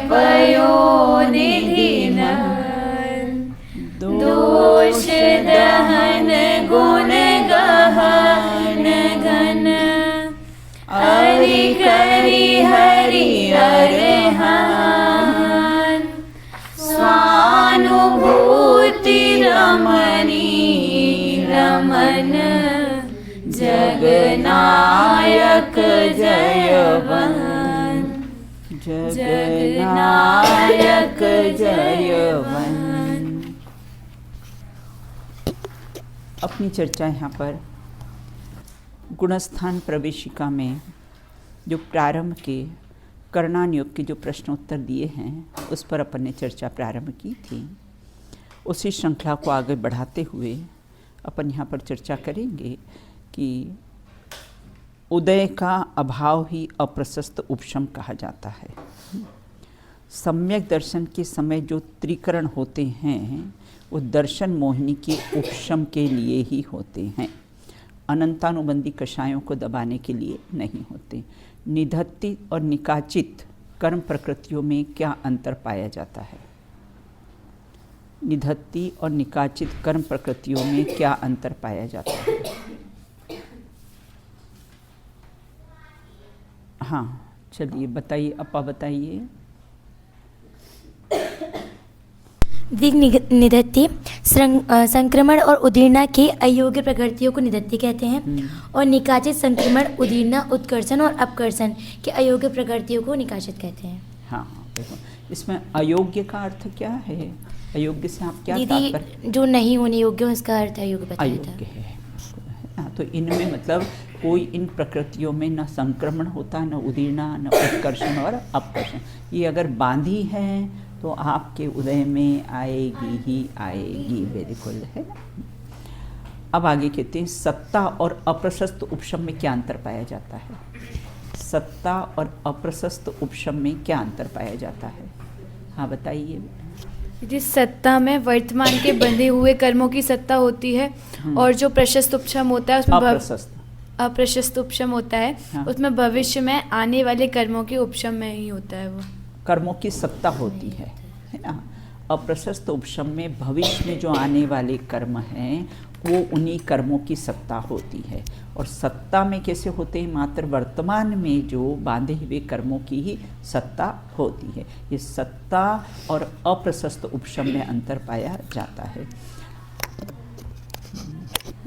पयोनिधिन दोष दहन गुण गहन घन हरि करि हरि अरहन स्वानुभूति रमणी रमन जगनायक जयवंत जगनायक जयवंत। अपनी चर्चा यहाँ पर गुणस्थान प्रवेशिका में जो प्रारंभ के कर्णान योग के जो प्रश्नोत्तर दिए हैं उस पर अपन ने चर्चा प्रारंभ की थी। उसी श्रृंखला को आगे बढ़ाते हुए अपन यहाँ पर चर्चा करेंगे कि उदय का अभाव ही अप्रशस्त उपशम कहा जाता है। सम्यक दर्शन के समय जो त्रिकरण होते हैं वो दर्शन मोहिनी के उपशम के लिए ही होते हैं, अनंतानुबंधी कषायों को दबाने के लिए नहीं होते। निधत्ति और निकाचित कर्म प्रकृतियों में क्या अंतर पाया जाता है? निधत्ति और निकाचित कर्म प्रकृतियों में क्या अंतर पाया जाता है? हाँ चलिए बताइए, अपा बताइए। निधत्ति संक्रमण और उदीर्णा के अयोग्य प्रकृतियों को निधत्ति कहते हैं और निकाचित संक्रमण उदीर्णा उत्कर्षण और अपकर्षण के अयोग्य प्रकृतियों को निकाचित कहते हैं। हाँ देखो, इसमें अयोग्य का अर्थ क्या है? अयोग्य से आप क्या दीदी जो नहीं होने योग्य इसका अर्थ अयोग्य बताया था। अयोग्य है। हाँ, तो इनमें मतलब कोई इन प्रकृतियों में न संक्रमण होता, न उदीर्णा, न उत्कर्षण और अपकर्षण। ये अगर बांधी है तो आपके उदय में आएगी ही आएगी, बिल्कुल है ना। अब आगे कहते हैं सत्ता और अप्रशस्त उपशम में क्या अंतर पाया जाता है? सत्ता और अप्रशस्त उपशम में क्या अंतर पाया जाता है? हाँ बताइए। जिस सत्ता में वर्तमान के बंधे हुए कर्मों की सत्ता होती है और जो प्रशस्त उपशम होता है उसमें अप्रशस्त उपशम होता है। हाँ। उसमें भविष्य में आने वाले कर्मों के उपशम में ही होता है, वो कर्मों की सत्ता होती है ना। अप्रशस्त उपशम में भविष्य में जो आने वाले कर्म हैं वो उन्हीं कर्मों की सत्ता होती है। और सत्ता में कैसे होते हैं? मात्र वर्तमान में जो बांधे हुए कर्मों की ही सत्ता होती है। ये सत्ता और अप्रशस्त उपशम में अंतर पाया जाता है।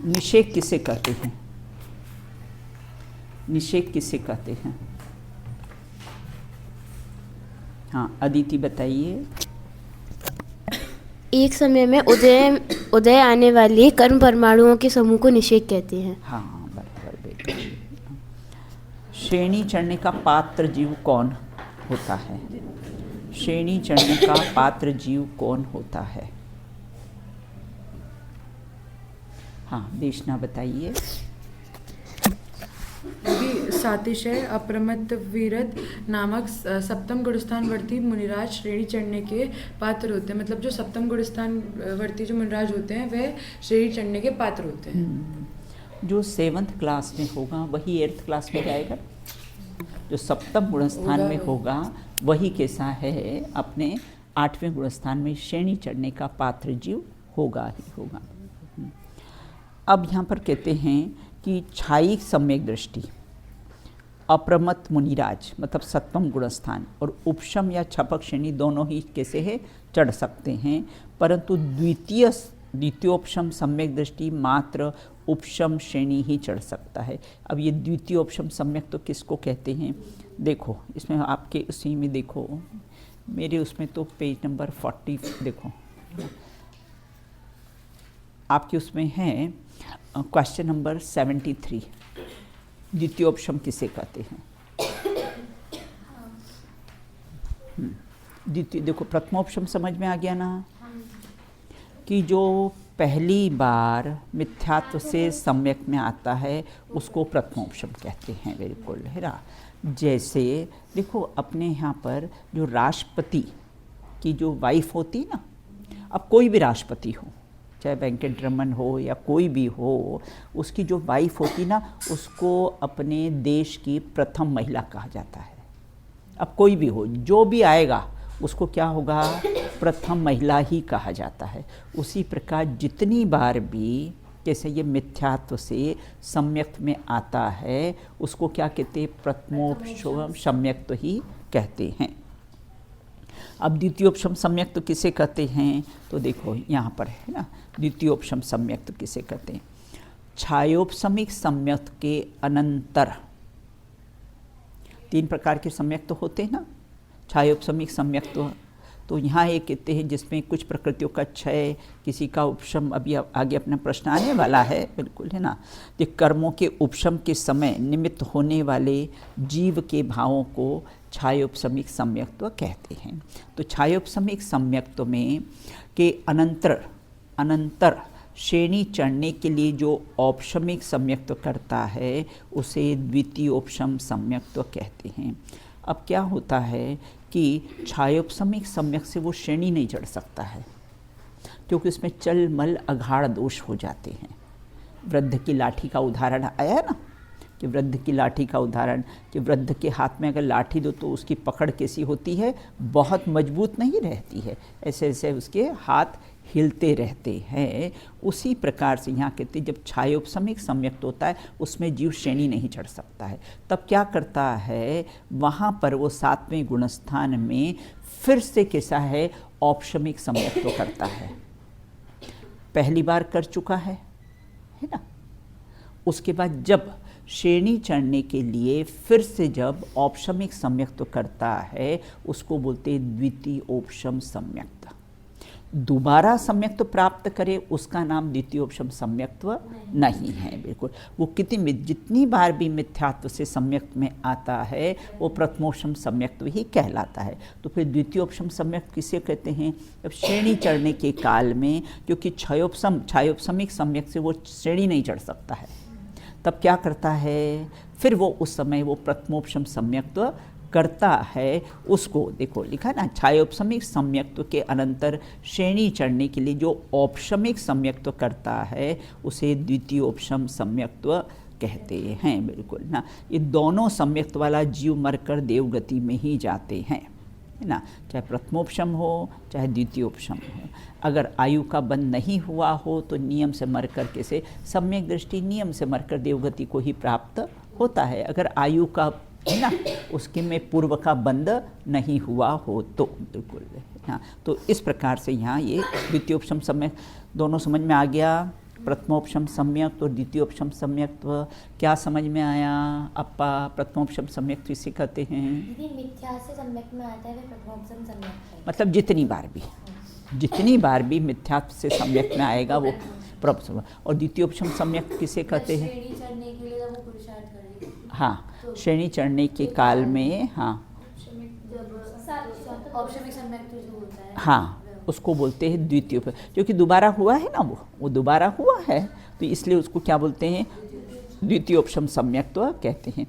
निषेध किसे कहते हैं? निषेध किसे कहते हैं? हाँ अदिति बताइए। एक समय में उदय आने वाले कर्म परमाणुओं के समूह को निषेध कहते हैं। हाँ बराबर बेटा। श्रेणी चढ़ने का पात्र जीव कौन होता है? श्रेणी चढ़ने का पात्र जीव कौन होता है? हाँ देशना बताइए। सातिशय अप्रमत्त वीरद नामक सप्तम गुणस्थान वर्ती मुनिराज श्रेणी चढ़ने के पात्र होते हैं। मतलब जो सप्तम गुणस्थान वर्ती जो मुनिराज होते हैं वह श्रेणी चढ़ने के पात्र होते हैं। जो 7th क्लास में होगा वही 8th क्लास में जाएगा। जो सप्तम गुणस्थान में होगा वही कैसा है, अपने 8वें गुणस्थान में श्रेणी चढ़ने का पात्र जीव होगा ही होगा। अब यहाँ पर कहते हैं कि छाई सम्यक दृष्टि, अप्रमत्त मुनिराज मतलब सप्तम गुणस्थान और उपशम या छपक श्रेणी दोनों ही कैसे है, चढ़ सकते हैं। परंतु द्वितीयोपशम सम्यक दृष्टि मात्र उपशम श्रेणी ही चढ़ सकता है। अब ये द्वितीयोपशम सम्यक तो किसको कहते हैं? देखो इसमें आपके उसी में देखो, मेरे उसमें तो पेज नंबर 40 देखो, आपके उसमें है क्वेश्चन नंबर 73, द्वितीयोपशम किसे कहते हैं? द्वितीय देखो, प्रथमोपशम समझ में आ गया ना, कि जो पहली बार मिथ्यात्व से सम्यक में आता है उसको प्रथमोपशम कहते हैं, बिल्कुल है ना। जैसे देखो अपने यहाँ पर जो राष्ट्रपति की जो वाइफ होती ना, अब कोई भी राष्ट्रपति हो, चाहे वेंकट रमन हो या कोई भी हो, उसकी जो वाइफ होती ना उसको अपने देश की प्रथम महिला कहा जाता है। अब कोई भी हो, जो भी आएगा उसको क्या होगा, प्रथम महिला ही कहा जाता है। उसी प्रकार जितनी बार भी जैसे ये मिथ्यात्व से सम्यक्त में आता है उसको क्या कहते हैं, प्रथमोपम सम्यक्त ही कहते हैं। अब द्वितीयोपम सम्यक्त किसे कहते हैं, तो देखो यहाँ पर है ना, द्वितीयोपम सम्यक्त किसे कहते हैं, छायोपसमिक सम्यक्त के अनंतर 3 प्रकार के सम्यक्त होते हैं ना, छायोपसमिक सम्यक्त। तो यहाँ ये कहते हैं जिसमें कुछ प्रकृतियों का क्षय, किसी का उपशम, अभी आगे अपना प्रश्न आने वाला है, बिल्कुल है ना। ये कर्मों के उपशम के समय निमित्त होने वाले जीव के भावों को छायोपसमिक सम्यक्त्व कहते हैं। तो छायोपसमिक सम्यक्त्व में के अनंतर श्रेणी चढ़ने के लिए जो औपशमिक सम्यक्त्व करता है उसे द्वितीयोपम सम्यक्त्व कहते हैं। अब क्या होता है कि छायोपसमिक सम्यक से वो श्रेणी नहीं चढ़ सकता है, क्योंकि इसमें चल मल अघाड़ दोष हो जाते हैं। वृद्ध की लाठी का उदाहरण आया है ना, कि वृद्ध की लाठी का उदाहरण, कि वृद्ध के हाथ में अगर लाठी दो तो उसकी पकड़ कैसी होती है, बहुत मजबूत नहीं रहती है, ऐसे ऐसे उसके हाथ हिलते रहते हैं। उसी प्रकार से यहाँ कहते हैं जब छायोपसमिक सम्यक्त होता है उसमें जीव श्रेणी नहीं चढ़ सकता है, तब क्या करता है, वहाँ पर वो 7वें गुणस्थान में फिर से कैसा है, औपशमिक सम्यक्त करता है। पहली बार कर चुका है ना, उसके बाद जब श्रेणी चढ़ने के लिए फिर से जब औपशमिक सम्यक्त करता है उसको बोलते हैं द्वितीयोपम सम्यक्त। दोबारा सम्यक्त प्राप्त करे उसका नाम द्वितीयोपम सम्यक्त्व नहीं है, बिल्कुल। वो जितनी बार भी मिथ्यात्व से सम्यक्त में आता है वो प्रथमोपम सम्यक्त्व ही कहलाता है। तो फिर द्वितीयोपम सम्यक्त किसे कहते हैं, जब श्रेणी चढ़ने के काल में, क्योंकि छायोपसमिक सम्यक्त से वो श्रेणी नहीं चढ़ सकता है, तब क्या करता है, फिर वो उस समय वो प्रथमोपम सम्यक्त्व करता है। उसको देखो लिखा ना, छायोपसमिक सम्यक्त्व के अनंतर श्रेणी चढ़ने के लिए जो औपशमिक सम्यक्त्व करता है उसे द्वितीयोपम सम्यक्त्व कहते हैं, बिल्कुल ना। ये दोनों सम्यक्त वाला जीव मरकर देवगति में ही जाते हैं, है ना, चाहे प्रथमोपम हो चाहे द्वितीयोपम हो। अगर आयु का बंध नहीं हुआ हो तो नियम से मरकर कैसे, सम्यक दृष्टि नियम से मरकर देवगति को ही प्राप्त होता है। अगर आयु का है ना उसके में पूर्व का बंध नहीं हुआ हो तो, बिल्कुल हाँ। तो इस प्रकार से यहाँ ये द्वितीयोपम सम्यक दोनों समझ में आ गया। प्रथमोपम सम्यक्त और द्वितीयोपम सम्यक्त्व क्या समझ में आया अप्पा? प्रथमोपम सम्यक्त किसे कहते हैं? मिथ्या से सम्यक्त में आता है वह प्रथमोपम सम्यक्त है। मतलब जितनी बार भी मिथ्या से सम्यक्त में आएगा वो प्रथम। और द्वितीयोपम सम्यक्त किसे कहते हैं? हाँ, श्रेणी चढ़ने के काल में, हाँ हाँ, उसको बोलते हैं द्वितीयोपम, क्योंकि दोबारा हुआ है ना, वो दोबारा हुआ है तो इसलिए उसको क्या बोलते हैं? द्वितीयोपम सम्यक्त्व कहते हैं।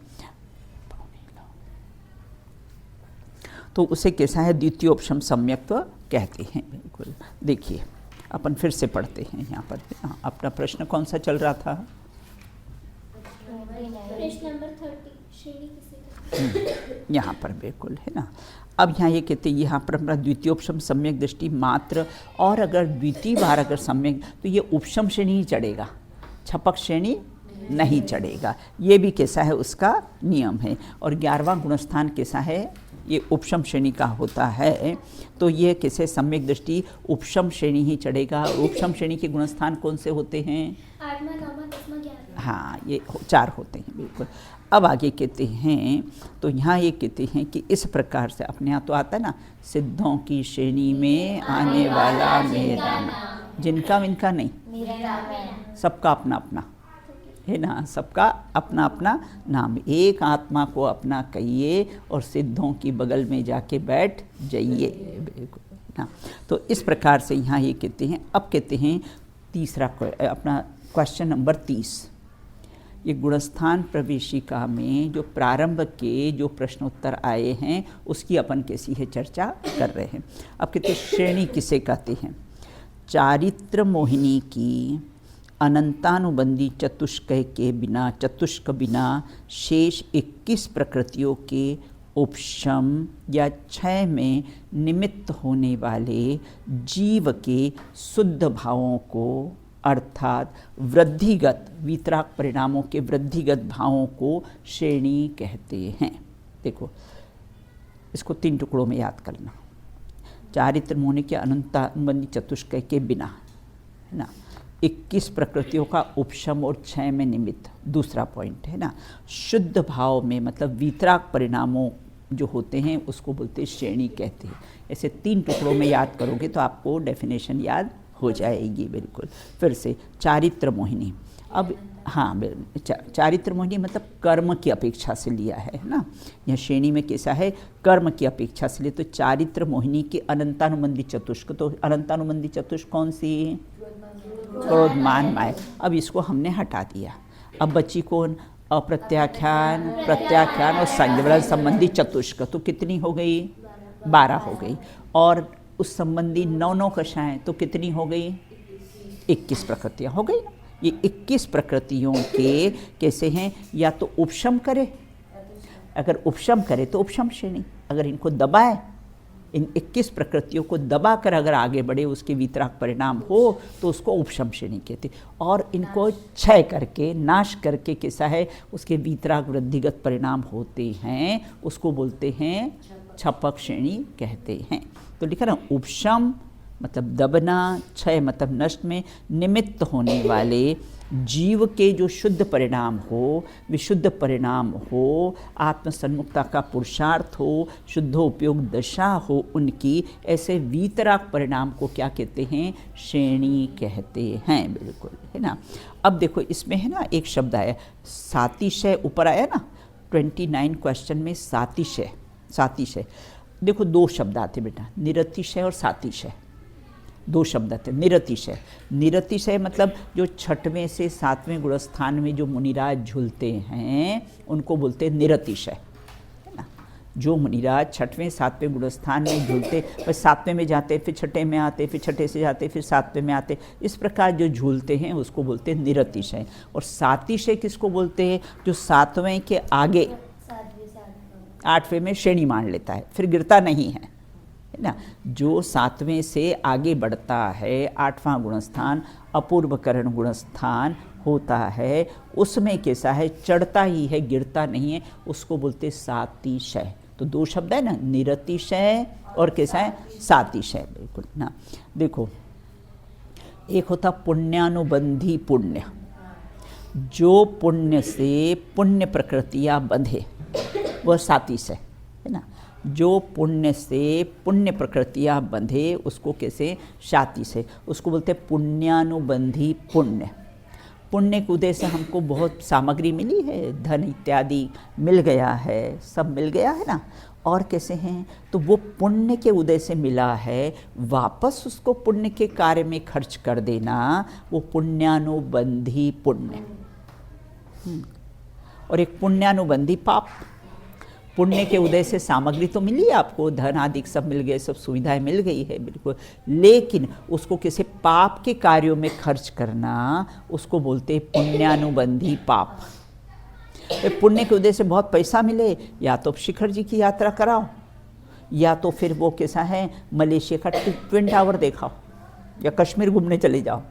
तो उसे कैसा है? द्वितीयोपम सम्यक्त्व कहते हैं, बिल्कुल। देखिए अपन फिर से पढ़ते हैं यहाँ पर। अपना प्रश्न कौन सा चल रहा था? प्रश्न नंबर 30 यहाँ पर बिल्कुल है ना। अब यहाँ ये कहते हैं यहाँ पर हमारा द्वितीयोपम सम्यक दृष्टि मात्र, और अगर द्वितीय बार अगर सम्यक तो ये उपशम श्रेणी ही चढ़ेगा, छपक श्रेणी नहीं चढ़ेगा। ये भी कैसा है उसका नियम है। और 11वां गुणस्थान कैसा है? ये उपशम श्रेणी का होता है। तो ये कैसे सम्यक दृष्टि उपशम श्रेणी ही चढ़ेगा। उपशम श्रेणी के गुणस्थान कौन से होते हैं? 8वां 9वां 10वां 11वां। हाँ, ये 4 होते हैं, बिल्कुल। अब आगे कहते हैं, तो यहाँ ये कहते हैं कि इस प्रकार से अपने यहाँ तो आता है ना, सिद्धों की श्रेणी में आने वाला मेरा नाम, जिनका विनका नहीं, सबका अपना अपना है ना, सबका अपना अपना नाम, एक आत्मा को अपना कहिए और सिद्धों की बगल में जाके बैठ जाइए, बिल्कुल ना। तो इस प्रकार से यहाँ ये कहते हैं। अब कहते हैं तीसरा अपना क्वेश्चन नंबर 30, ये गुणस्थान प्रवेशिका में जो प्रारंभ के जो प्रश्नोत्तर आए हैं उसकी अपन कैसी है चर्चा कर रहे हैं। अब कहते श्रेणी किसे कहते हैं? चारित्र मोहिनी की अनंतानुबंधी चतुष्क बिना शेष 21 प्रकृतियों के उपशम या क्षय में निमित्त होने वाले जीव के शुद्ध भावों को अर्थात वृद्धिगत वीतराग परिणामों के वृद्धिगत भावों को श्रेणी कहते हैं। देखो इसको 3 टुकड़ों में याद करना। चारित्र मोहनी के अनंतानुबंधी चतुष्कय के बिना, है ना, 21 प्रकृतियों का उपशम और क्षय में निमित्त, दूसरा पॉइंट है ना। शुद्ध भाव में मतलब वीतराग परिणामों जो होते हैं उसको बोलते हैं श्रेणी कहते हैं। ऐसे 3 टुकड़ों में याद करोगे तो आपको डेफिनेशन याद हो जाएगी। बिल्कुल फिर से चारित्र मोहिनी, अब हाँ चारित्र मोहिनी मतलब कर्म की अपेक्षा से लिया है ना। यह श्रेणी में कैसा है, कर्म की अपेक्षा से लिए। तो चारित्र मोहिनी के अनंतानुबंधी चतुष्क, तो अनंतानुबंधी चतुष्क कौन सी, क्रोध मान माया। अब इसको हमने हटा दिया। अब बची कौन, अप्रत्याख्यान, प्रत्याख्यान और संज्ञा संबंधी चतुष्क। तो कितनी हो गई, 12 हो गई। और उस संबंधी 9 कषाएं, तो कितनी हो गई, 21 प्रकृतियाँ हो गई ना। ये 21 प्रकृतियों के कैसे हैं, या तो उपशम करे, अगर उपशम करे तो उपशम श्रेणी, अगर इनको दबाए, इन 21 प्रकृतियों को दबाकर अगर आगे बढ़े उसके वीतराग परिणाम हो तो उसको उपशम श्रेणी कहते। और इनको क्षय करके नाश करके कैसा है उसके वीतराग वृद्धिगत परिणाम होते हैं, उसको बोलते हैं छपक श्रेणी कहते हैं। तो लिखा ना, उपशम मतलब दबना, क्षय मतलब नष्ट में निमित्त होने वाले जीव के जो शुद्ध परिणाम हो, विशुद्ध परिणाम हो, आत्मसन्मुखता का पुरुषार्थ हो, शुद्धोपयोग दशा हो उनकी, ऐसे वीतराग परिणाम को क्या कहते हैं, श्रेणी कहते हैं। बिल्कुल है ना। अब देखो इसमें है ना एक शब्द आया सातिशय, ऊपर आया ना 29 क्वेश्चन में सातिशय। सातिशय देखो 2 शब्द आते बेटा, निरतिशय और सातिशय, 2 शब्द आते। निरतिशय, निरतिशय मतलब जो 6वें से 7वें गुणस्थान में जो मुनिराज झूलते हैं उनको बोलते हैं निरतिशय, है ना। जो मुनिराज 6वें 7वें गुणस्थान में झूलते, फिर 7वें में जाते, फिर 6ठे में आते, फिर 6ठे से जाते, फिर 7वें में आते, इस प्रकार जो झूलते हैं उसको बोलते हैं निरतिशय। और सातिशय किसको बोलते हैं, जो 7वें के आगे 8वें में श्रेणी मान लेता है, फिर गिरता नहीं है ना। जो 7वें से आगे बढ़ता है, 8वां गुणस्थान अपूर्वकरण गुणस्थान होता है, उसमें कैसा है चढ़ता ही है, गिरता नहीं है, उसको बोलते सातिशय। तो 2 शब्द है ना, निरतिशय और कैसा है सातिशय। बिल्कुल ना। देखो एक होता पुण्यानुबंधी पुण्य, जो पुण्य से पुण्य प्रकृतियाँ बंधे वह सातिशय है ना। जो पुण्य से पुण्य प्रकृतियाँ बंधे उसको कैसे, सातिशय, उसको बोलते पुण्यानुबंधी पुण्य। पुण्य के उदय से हमको बहुत सामग्री मिली है, धन इत्यादि मिल गया है, सब मिल गया है ना। और कैसे हैं, तो वो पुण्य के उदय से मिला है, वापस उसको पुण्य के कार्य में खर्च कर देना, वो पुण्यानुबंधी पुण्य। और एक पुण्यानुबंधी पाप, पुण्य के उदय से सामग्री तो मिली है आपको, धन आदि सब मिल गए, सब सुविधाएं मिल गई है बिल्कुल, लेकिन उसको किसी पाप के कार्यों में खर्च करना उसको बोलते हैं पुण्यानुबंधी पाप। पुण्य के उदय से बहुत पैसा मिले, या तो शिखर जी की यात्रा कराओ, या तो फिर वो कैसा है मलेशिया का ट्विन टावर देखाओ, या कश्मीर घूमने चले जाओ।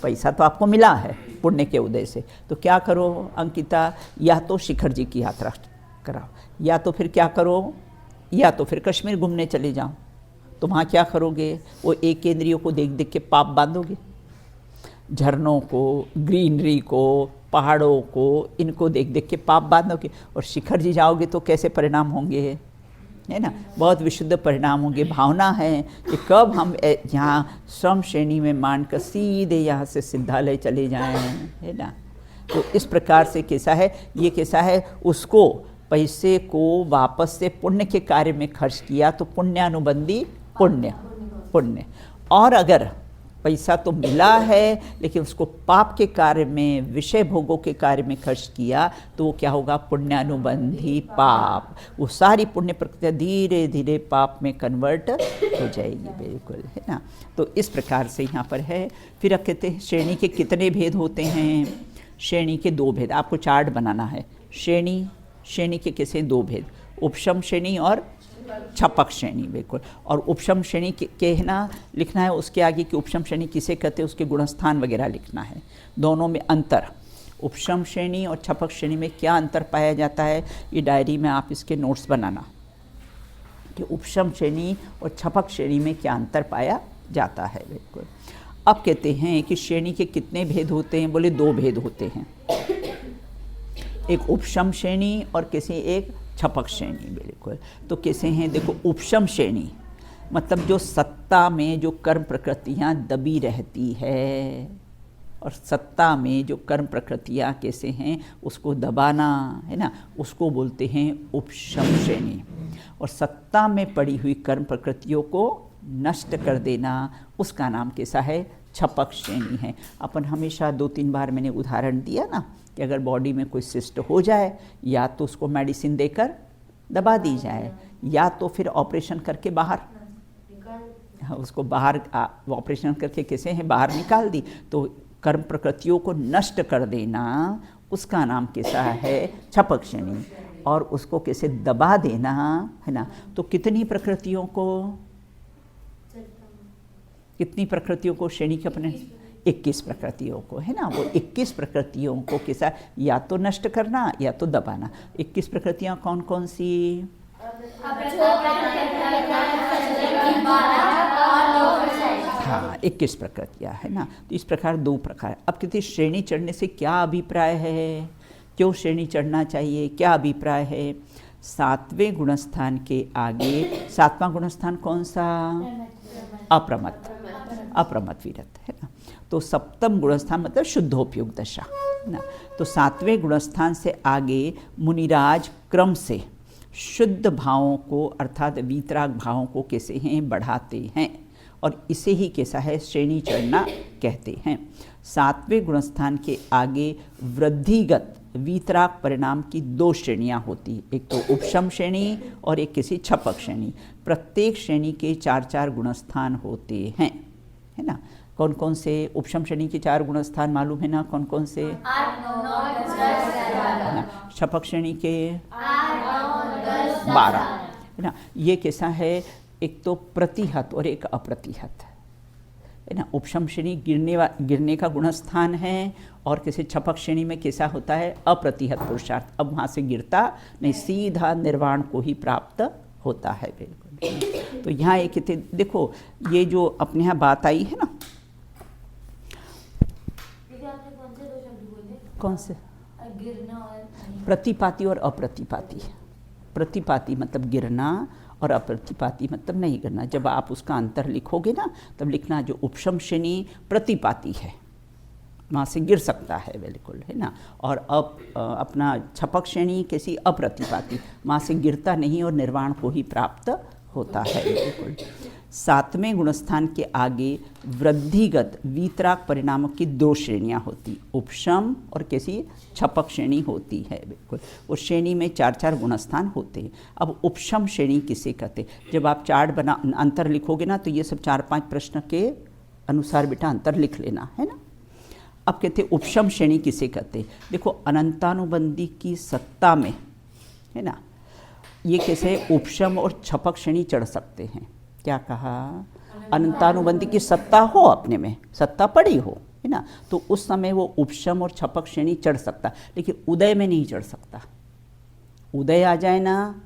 पैसा तो आपको मिला है पुण्य के उदय से, तो क्या करो अंकिता, या तो शिखर जी की यात्रा कराओ, या तो फिर क्या करो, या तो फिर कश्मीर घूमने चले जाओ। तो वहाँ क्या करोगे, वो एक केंद्रियों को देख देख के पाप बांधोगे, झरनों को, ग्रीनरी को, पहाड़ों को, इनको देख देख के पाप बांधोगे। और शिखर जी जाओगे तो कैसे परिणाम होंगे, है ना, बहुत विशुद्ध परिणाम होंगे। भावना है कि कब हम यहाँ श्रम श्रेणी में मानकर सीधे यहाँ से सिद्धालय चले जाएं, है ना। तो इस प्रकार से कैसा है, ये कैसा है, उसको पैसे को वापस से पुण्य के कार्य में खर्च किया तो पुण्यानुबंधी पुण्य पुण्य। और अगर पैसा तो मिला है लेकिन उसको पाप के कार्य में, विषय भोगों के कार्य में खर्च किया तो वो क्या होगा, पुण्यानुबंधी पाप। वो सारी पुण्य प्रक्रिया धीरे धीरे पाप में कन्वर्ट हो जाएगी। बिल्कुल है ना। तो इस प्रकार से यहाँ पर है। फिर अब कहते हैं श्रेणी के कितने भेद होते हैं, श्रेणी के 2 भेद। आपको चार्ट बनाना है। श्रेणी के कैसे 2 भेद, उपशम श्रेणी और छपक श्रेणी, बिल्कुल। और उपशम श्रेणी कहना लिखना है, उसके आगे कि उपशम श्रेणी किसे कहते हैं, उसके गुणस्थान वगैरह लिखना है। दोनों में अंतर, उपशम श्रेणी और छपक श्रेणी में क्या अंतर पाया जाता है, ये डायरी में आप इसके नोट्स बनाना कि उपशम श्रेणी और छपक श्रेणी में क्या अंतर पाया जाता है, बिल्कुल। अब कहते हैं कि श्रेणी के कितने भेद होते हैं, बोले 2 भेद होते हैं, एक उपशम श्रेणी और किसी एक छपक श्रेणी, बिल्कुल। तो कैसे हैं, देखो उपशम श्रेणी मतलब जो सत्ता में जो कर्म प्रकृतियाँ दबी रहती है, और सत्ता में जो कर्म प्रकृतियाँ कैसे हैं उसको दबाना है ना, उसको बोलते हैं उपशम श्रेणी। और सत्ता में पड़ी हुई कर्म प्रकृतियों को नष्ट कर देना, उसका नाम कैसा है, छपक श्रेणी है। अपन हमेशा 2-3 बार मैंने उदाहरण दिया ना कि अगर बॉडी में कोई सिस्ट हो जाए, या तो उसको मेडिसिन देकर दबा दी जाए, या तो फिर ऑपरेशन करके बाहर उसको बाहर ऑपरेशन करके कैसे हैं बाहर निकाल दी, तो कर्म प्रकृतियों को नष्ट कर देना, उसका नाम कैसा है, छपक श्रेणी। और उसको कैसे दबा देना है ना, तो कितनी प्रकृतियों को श्रेणी के अपने 21 प्रकृतियों को है ना, वो 21 प्रकृतियों को कैसा या तो नष्ट करना या तो दबाना। 21 प्रकृतियाँ कौन कौन सी, हाँ 21 प्रकृतियाँ है ना। तो इस प्रकार 2 प्रकार। अब कहते श्रेणी चढ़ने से क्या अभिप्राय है, क्यों श्रेणी चढ़ना चाहिए, क्या अभिप्राय है। 7वें गुणस्थान के आगे 7वां गुणस्थान कौन सा, अप्रमत्त विरत है ना। तो 7वां गुणस्थान मतलब शुद्धोपयुक्त दशा ना। तो 7वें गुणस्थान से आगे मुनिराज क्रम से शुद्ध भावों को अर्थात वीतराग भावों को कैसे हैं बढ़ाते हैं, और इसे ही कैसा है श्रेणी चढ़ना कहते हैं। 7वें गुणस्थान के आगे वृद्धिगत वीतराग परिणाम की 2 श्रेणियाँ होती, एक तो उपशम श्रेणी और एक किसी छपक श्रेणी। प्रत्येक श्रेणी के 4-4 गुणस्थान होते हैं है ना। कौन कौन से उपशम श्रेणी के 4 गुणस्थान मालूम है ना, कौन कौन से, छपक श्रेणी के 12 है ना। ये कैसा है, एक तो प्रतिहत और एक अप्रतिहत है ना। उपशम श्रेणी गिरने का गुणस्थान है, और किसी छपक श्रेणी में कैसा होता है, अप्रतिहत पुरुषार्थ, अब वहाँ से गिरता नहीं, सीधा निर्वाण को ही प्राप्त होता है, बिल्कुल। तो यहाँ एक देखो ये जो अपने यहाँ बात आई है ना, कौन से, प्रतिपाती और अप्रतिपाती। प्रतिपाती मतलब गिरना और अप्रतिपाती मतलब नहीं गिरना। जब आप उसका अंतर लिखोगे ना तब लिखना जो उपशम श्रेणी प्रतिपाती है, वहाँ से गिर सकता है, बिल्कुल है ना। और अपना छपक श्रेणी कैसी अप्रतिपाती, वहाँ से गिरता नहीं और निर्वाण को ही प्राप्त होता है, बिल्कुल। 7वें गुणस्थान के आगे वृद्धिगत वीतराग परिणामों की 2 श्रेणियाँ होती, उपशम और कैसी छपक श्रेणी होती है, बिल्कुल। उस श्रेणी में 4-4 गुणस्थान होते हैं। अब उपशम श्रेणी किसे कहते, जब आप चार्ट बना अंतर लिखोगे ना तो ये सब 4-5 प्रश्न के अनुसार बेटा अंतर लिख लेना है ना। अब कहते उपशम श्रेणी किसे कहते, देखो अनंतानुबंधी की सत्ता में है ना, ये कैसे उपशम और छपक श्रेणी चढ़ सकते हैं। क्या कहा, अनंतानुबंधी की सत्ता हो, अपने में सत्ता पड़ी हो है ना, तो उस समय वो उपशम और छपक श्रेणी चढ़ सकता, लेकिन उदय में नहीं चढ़ सकता। उदय आ जाए ना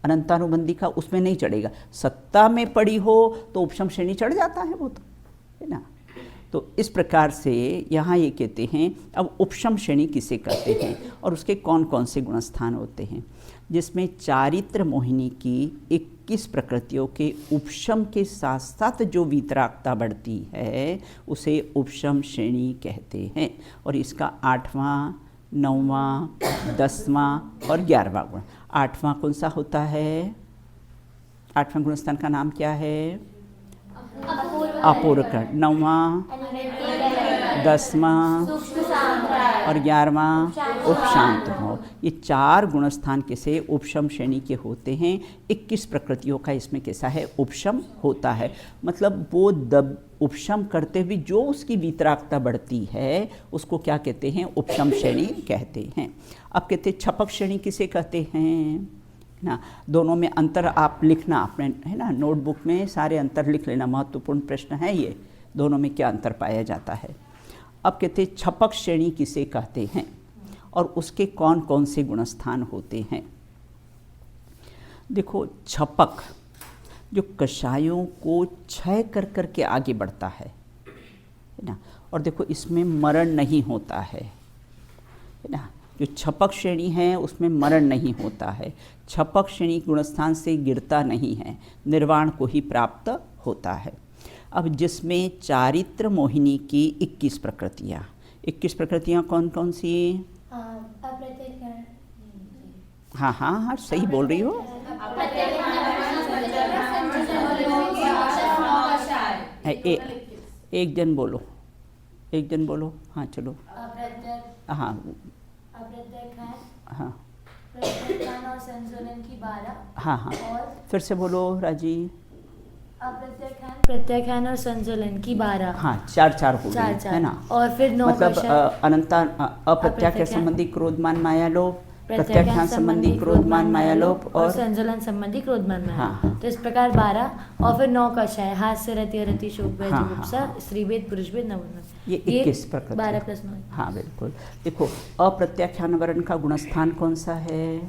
अनंतानुबंधी का, उसमें नहीं चढ़ेगा। सत्ता में पड़ी हो तो उपशम श्रेणी चढ़ जाता है वो, तो है ना। तो इस प्रकार से यहाँ ये कहते हैं अब उपशम श्रेणी किसे कहते हैं और उसके कौन कौन से गुणस्थान होते हैं, जिसमें चारित्र मोहिनी की 21 प्रकृतियों के उपशम के साथ साथ जो वीतरागता बढ़ती है उसे उपशम श्रेणी कहते हैं। और इसका 8वां, 9वां, 10वां और 11वां गुण। 8वां कौन सा होता है, 8वां गुणस्थान का नाम क्या है, अपूर्वकरण। 9वां, 10वां और 11वां उपशांत हो। ये 4 गुणस्थान कैसे उपशम श्रेणी के होते हैं। 21 प्रकृतियों का इसमें कैसा है, उपशम होता है। मतलब वो उपशम करते हुए जो उसकी वीतरागता बढ़ती है उसको क्या कहते हैं, उपशम श्रेणी कहते हैं। अब कहते हैं छपक श्रेणी किसे कहते हैं, ना। दोनों में अंतर आप लिखना अपने, है ना, नोटबुक में सारे अंतर लिख लेना, महत्वपूर्ण प्रश्न है ये, दोनों में क्या अंतर पाया जाता है। अब कहते हैं छपक श्रेणी किसे कहते हैं और उसके कौन कौन से गुणस्थान होते हैं। देखो, छपक जो कषायों को क्षय कर कर के आगे बढ़ता है ना, और देखो इसमें मरण नहीं होता है ना। जो छपक श्रेणी है उसमें मरण नहीं होता है, छपक श्रेणी गुणस्थान से गिरता नहीं है, निर्वाण को ही प्राप्त होता है। अब जिसमें चारित्र मोहिनी की 21 प्रकृतियाँ, 21 प्रकृतियाँ कौन कौन सी? हाँ हाँ हाँ, सही बोल रही हो। एक जन बोलो, एक जन बोलो, हाँ चलो। हाँ हाँ और संतुलन की 12। हाँ हाँ, फिर से बोलो राजी। प्रत्याख्यान और संतुलन की 12। हाँ, चार हो गई, है ना। और फिर 9 मतलब अनंता अप्रत्याख्यान संबंधी क्रोधमान माया लोभ, प्रत्याख्यान संबंधी क्रोधमान माया लोभ और संतुलन संबंधी क्रोधमान माया। हाँ। तो इस प्रकार 12 और फिर 9 कषाय, हास्य रति रति शोक भय जुगुप्सा स्त्रीभेद पुरुषभेद नवनव, ये 21 प्रकृति। 12 + 9। हाँ बिल्कुल। देखो, अप्रत्याख्यान वर्ण का गुणस्थान कौन सा है?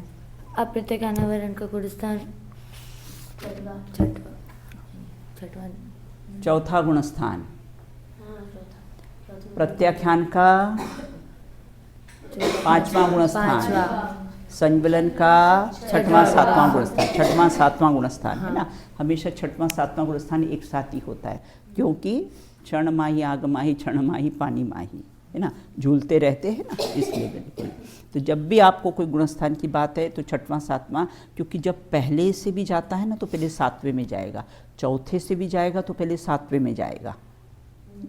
अप्रत्याख्यान वर्ण का गुणस्थान छठवां, चौथा गुणस्थान। प्रत्याख्यान का 5वां गुणस्थान, संज्वलन का 6वां 7वां गुणस्थान, 6वां 7वां गुणस्थान, है ना। हमेशा 6वां 7वां गुणस्थान एक साथ ही होता है, क्योंकि क्षण माही आग माही, क्षण माही पानी माही, है ना, झूलते रहते हैं ना, इसलिए बिल्कुल। तो जब भी आपको कोई गुणस्थान की बात है तो 6वां 7वां, क्योंकि जब पहले से भी जाता है ना तो पहले 7वें में जाएगा, चौथे से भी जाएगा तो पहले 7वें में जाएगा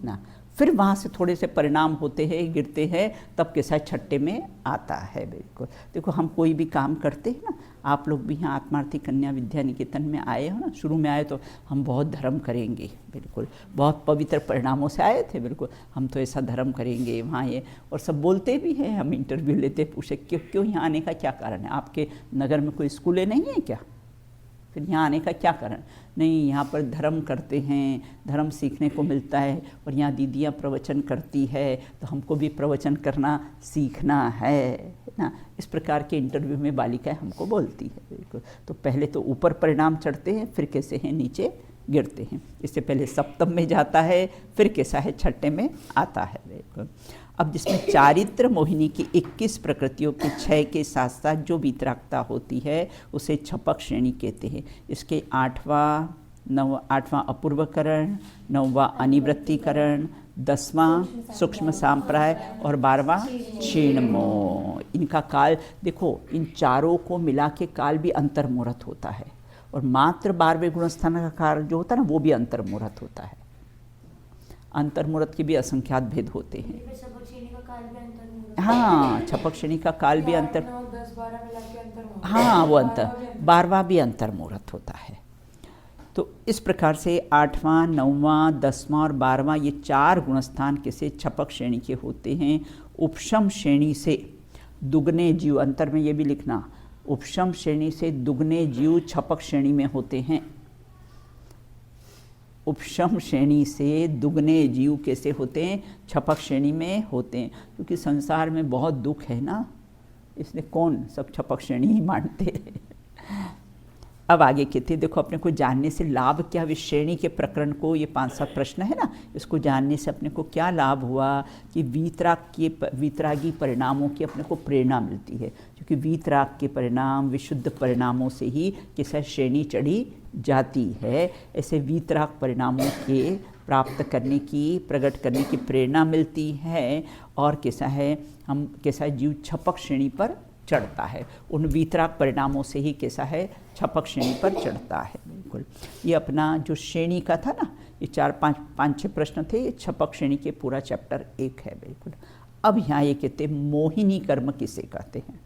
ना, फिर वहाँ से थोड़े से परिणाम होते हैं, गिरते हैं, तब के साथ 6ठे में आता है। बिल्कुल। देखो, हम कोई भी काम करते हैं ना, आप लोग भी यहाँ आत्मार्थी कन्या विद्या निकेतन में आए हो ना, शुरू में आए तो हम बहुत धर्म करेंगे, बिल्कुल, बहुत पवित्र परिणामों से आए थे, बिल्कुल, हम तो ऐसा धर्म करेंगे वहाँ ये, और सब बोलते भी हैं। हम इंटरव्यू लेते, पूछे क्यों यहाँ आने का क्या कारण है, आपके नगर में कोई स्कूलें नहीं है क्या, फिर यहाँ आने का क्या कारण? नहीं, यहाँ पर धर्म करते हैं, धर्म सीखने को मिलता है, और यहाँ दीदियाँ प्रवचन करती है तो हमको भी प्रवचन करना सीखना है ना। इस प्रकार के इंटरव्यू में बालिकाएं हमको बोलती है। बिल्कुल। तो पहले तो ऊपर परिणाम चढ़ते हैं, फिर कैसे हैं नीचे गिरते हैं। इससे पहले सप्तम में जाता है, फिर कैसा है 6ठे में आता है। बिल्कुल। अब जिसमें चारित्र मोहिनी की 21 प्रकृतियों के क्षय के साथ साथ जो वीतरागता होती है उसे छपक श्रेणी कहते हैं। इसके 8वां अपूर्वकरण, 9वां अनिवृत्तिकरण, 10वां सूक्ष्म सांप्राय और 12वां क्षीणमो। इनका काल देखो, इन चारों को मिला के काल भी अंतर्मुहूर्त होता है, और मात्र 12वें गुणस्थान का काल जो होता है ना वो भी अंतर्मुहूर्त होता है। अंतर्मुहूर्त के भी असंख्यात भेद होते हैं। हाँ, छपक श्रेणी का काल भी अंतर, हाँ वो अंतर, 12वां भी अंतर्मुहूर्त होता है। तो इस प्रकार से 8वां 9वां 10वां और 12वां ये 4 गुणस्थान किसे छपक श्रेणी के होते हैं। उपशम श्रेणी से दुगने जीव, अंतर में ये भी लिखना, उपशम श्रेणी से दुगने जीव छपक श्रेणी में होते हैं। उपशम श्रेणी से दुगने जीव कैसे होते हैं? छपक श्रेणी में होते हैं, क्योंकि संसार में बहुत दुख है ना, इसलिए कौन सब छपक श्रेणी ही मानते हैं। अब आगे कहते, देखो अपने को जानने से लाभ क्या, इस श्रेणी के प्रकरण को, ये 5-7 प्रश्न है ना, इसको जानने से अपने को क्या लाभ हुआ कि वीतरागी परिणामों की अपने को प्रेरणा मिलती है, क्योंकि वीतराग के परिणाम विशुद्ध परिणामों से ही किसी श्रेणी चढ़ी जाती है। ऐसे वीतराग परिणामों के प्राप्त करने की, प्रकट करने की प्रेरणा मिलती है, और कैसा है, हम कैसा जीव छपक श्रेणी पर चढ़ता है, उन वीतराग परिणामों से ही कैसा है छपक श्रेणी पर चढ़ता है। बिल्कुल। ये अपना जो श्रेणी का था ना, ये 4-5-6 प्रश्न थे, ये छपक श्रेणी के पूरा चैप्टर 1 है। बिल्कुल। अब यहाँ ये कहते मोहिनी कर्म किसे कहते हैं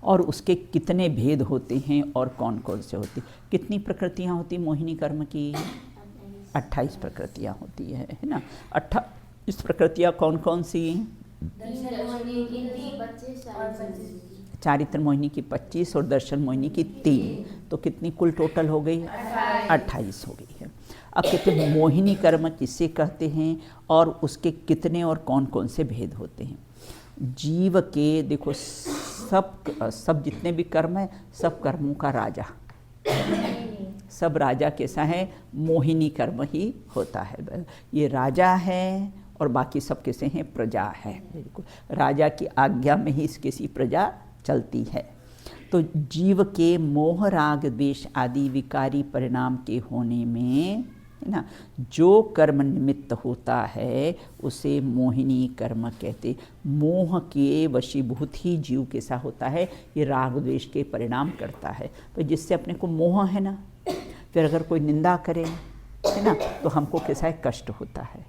और उसके कितने भेद होते हैं और कौन कौन से होते, कितनी प्रकृतियाँ होती मोहिनी कर्म की? 28 प्रकृतियाँ होती है ना। 28 प्रकृतियाँ कौन कौन सी? चारित्र मोहिनी की 25 और दर्शन मोहिनी की 3, तो कितनी कुल टोटल हो गई? 28 हो गई है। अब कहते हैं मोहिनी कर्म किसे कहते हैं और उसके कितने और कौन कौन से भेद होते हैं। जीव के देखो सब जितने भी कर्म हैं, सब कर्मों का राजा, सब राजा कैसा है? मोहिनी कर्म ही होता है। ये राजा है और बाकी सब कैसे हैं? प्रजा है। बिल्कुल राजा की आज्ञा में ही किसी प्रजा चलती है। तो जीव के मोह राग द्वेष आदि विकारी परिणाम के होने में है ना, जो कर्म निमित्त होता है उसे मोहिनी कर्म कहते। मोह के वशीभूत ही जीव कैसा होता है? ये राग द्वेष के परिणाम करता है। तो जिससे अपने को मोह है ना, फिर अगर कोई निंदा करे है ना तो हमको कैसा है? कष्ट होता है।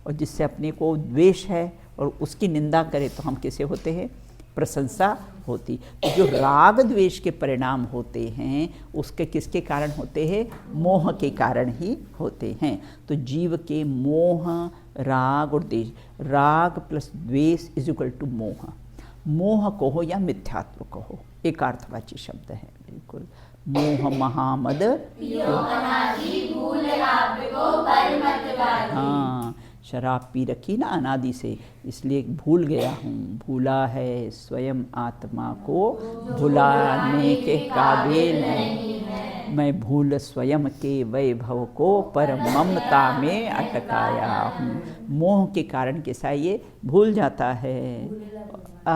और जिससे अपने को द्वेष है और उसकी निंदा करे तो हम कैसे होते हैं? प्रशंसा होती। तो जो राग द्वेष के परिणाम होते हैं उसके किसके कारण होते हैं? मोह के कारण ही होते हैं। तो जीव के मोह राग और द्वेष, राग प्लस द्वेष इज इक्वल टू मोह। मोह कहो या मिथ्यात्व कहो, एक अर्थवाची शब्द है। बिल्कुल मोह महामद, हाँ शराब पी रखी ना अनादि से, इसलिए भूल गया हूँ। भूला है स्वयं आत्मा को, भुलाने के काबिल नहीं। मैं भूल स्वयं के वैभव को, पर ममता में अटकाया हूँ। मोह के कारण कैसा ये भूल जाता है।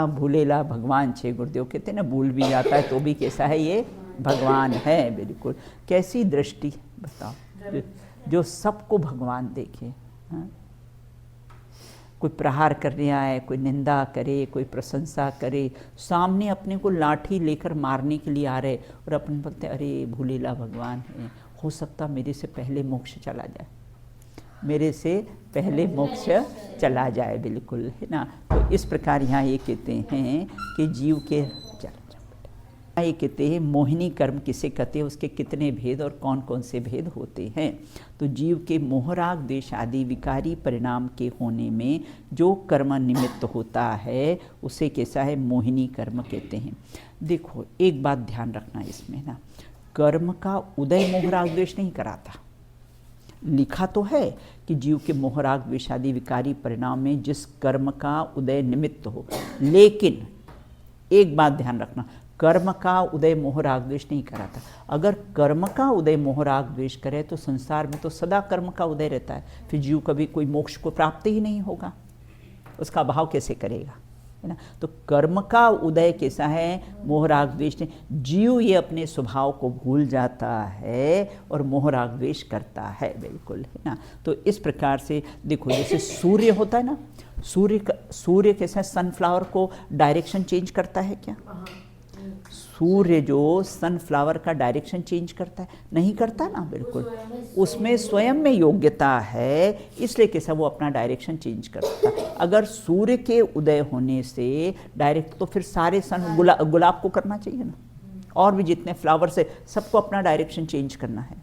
भूलेला भगवान छे, गुरुदेव कहते हैं ना, भूल भी जाता है तो भी कैसा है? ये भगवान है। बिल्कुल कैसी दृष्टि बताओ, जो सबको भगवान देखे। हाँ? कोई प्रहार करने आए, कोई निंदा करे, कोई प्रशंसा करे, सामने अपने को लाठी लेकर मारने के लिए आ रहे और अपन बोलते अरे भूलेला भगवान है, हो सकता मेरे से पहले मोक्ष चला जाए, मेरे से पहले मोक्ष चला जाए। बिल्कुल है ना। तो इस प्रकार यहाँ ये कहते हैं कि जीव के ये कहते हैं मोहिनी कर्म किसे कहते हैं, उसके कितने भेद और कौन कौन से भेद होते हैं। तो जीव के मोहराग द्वेष आदि विकारी परिणाम के होने में जो कर्म निमित्त होता है उसे कैसा है? मोहिनी कर्म कहते हैं। देखो एक बात ध्यान रखना इसमें ना, कर्म का उदय मोहराग द्वेष नहीं कराता। लिखा तो है कि जीव के मोहराग द्वेष आदि विकारी परिणाम में जिस कर्म का उदय निमित्त हो, लेकिन एक बात ध्यान रखना, कर्म का उदय मोह राग द्वेष नहीं कराता। अगर कर्म का उदय मोह राग द्वेष करे तो संसार में तो सदा कर्म का उदय रहता है, फिर जीव कभी कोई मोक्ष को प्राप्त ही नहीं होगा, उसका भाव कैसे करेगा, है ना। तो कर्म का उदय कैसा है? मोह राग द्वेष नहीं। जीव ये अपने स्वभाव को भूल जाता है और मोह राग द्वेष करता है। बिल्कुल है ना। तो इस प्रकार से देखो, जैसे सूर्य होता है ना, सूर्य कैसा है? सनफ्लावर को डायरेक्शन चेंज करता है क्या? सूर्य जो सनफ्लावर का डायरेक्शन चेंज करता है? नहीं करता ना। बिल्कुल उसमें स्वयं में योग्यता है, इसलिए कैसा वो अपना डायरेक्शन चेंज करता है। अगर सूर्य के उदय होने से डायरेक्ट, तो फिर सारे सन गुलाब को करना चाहिए ना, और भी जितने फ्लावर्स है सबको अपना डायरेक्शन चेंज करना है।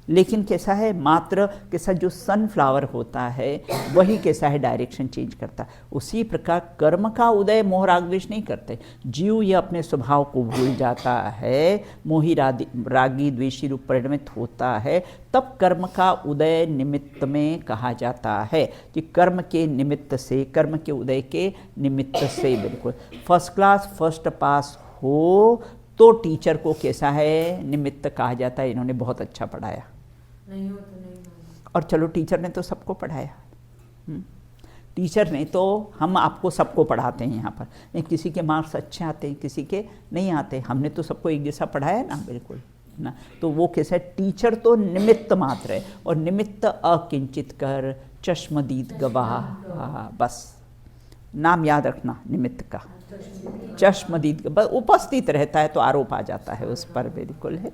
लेकिन कैसा है? मात्र कैसा जो सनफ्लावर होता है वही कैसा है? डायरेक्शन चेंज करता है। उसी प्रकार कर्म का उदय मोह राग द्वेष नहीं करते। जीव ये अपने स्वभाव को भूल जाता है, मोही रागी द्वेषी रूप परिणमित होता है, तब कर्म का उदय निमित्त में कहा जाता है कि कर्म के निमित्त से, कर्म के उदय के निमित्त से। बिल्कुल फर्स्ट क्लास फर्स्ट पास हो तो टीचर को कैसा है? निमित्त कहा जाता है। इन्होंने बहुत अच्छा पढ़ाया, नहीं हो तो नहीं। और चलो टीचर ने तो सबको पढ़ाया, टीचर ने तो हम आपको सबको पढ़ाते हैं यहाँ पर, नहीं किसी के मार्क्स अच्छे आते हैं, किसी के नहीं आते, हमने तो सबको एक जैसा पढ़ाया ना। बिल्कुल ना। तो वो कैसा है? टीचर तो निमित्त मात्र है, और निमित्त अकिंचित कर चश्मदीद गवाह, बस नाम याद रखना निमित्त का, चश्मदीद उपस्थित रहता है तो आरोप आ जाता है उस पर। बिल्कुल है।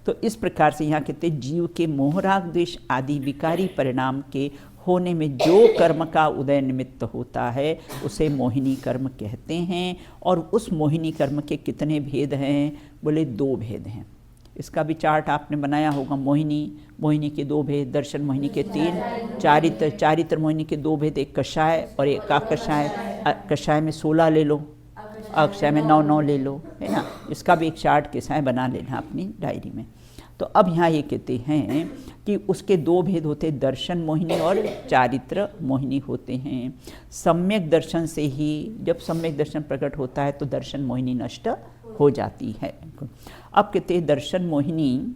तो इस प्रकार से यहाँ कहते जीव के मोहराग द्वेष आदि विकारी परिणाम के होने में जो कर्म का उदय निमित्त होता है उसे मोहिनी कर्म कहते हैं। और उस मोहिनी कर्म के कितने भेद हैं? बोले 2 भेद हैं। इसका भी चार्ट आपने बनाया होगा। मोहिनी के 2 भेद, दर्शन मोहिनी के 3, चारित्र मोहिनी के 2 भेद, एक कषाय और एक अकषाय। कषाय में 16 ले लो, अक्षय में 9 ले लो, है ना। इसका भी एक चार्ट कैसा है बना लेना अपनी डायरी में। तो अब यहाँ ये कहते हैं कि उसके 2 भेद होते हैं, दर्शन मोहिनी और चारित्र मोहिनी होते हैं। सम्यक दर्शन से ही, जब सम्यक दर्शन प्रकट होता है तो दर्शन मोहिनी नष्ट हो जाती है। अब कहते हैं दर्शन मोहिनी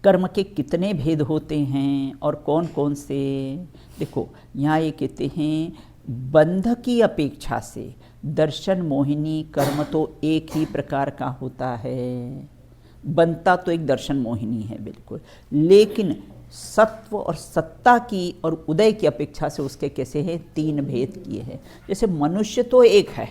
कर्म के कितने भेद होते हैं और कौन कौन से। देखो यहाँ ये कहते हैं बंध की अपेक्षा से दर्शन मोहिनी कर्म तो एक ही प्रकार का होता है, बनता तो एक दर्शन मोहिनी है बिल्कुल, लेकिन सत्व और सत्ता की और उदय की अपेक्षा से उसके कैसे हैं 3 भेद किए हैं। जैसे मनुष्य तो एक है,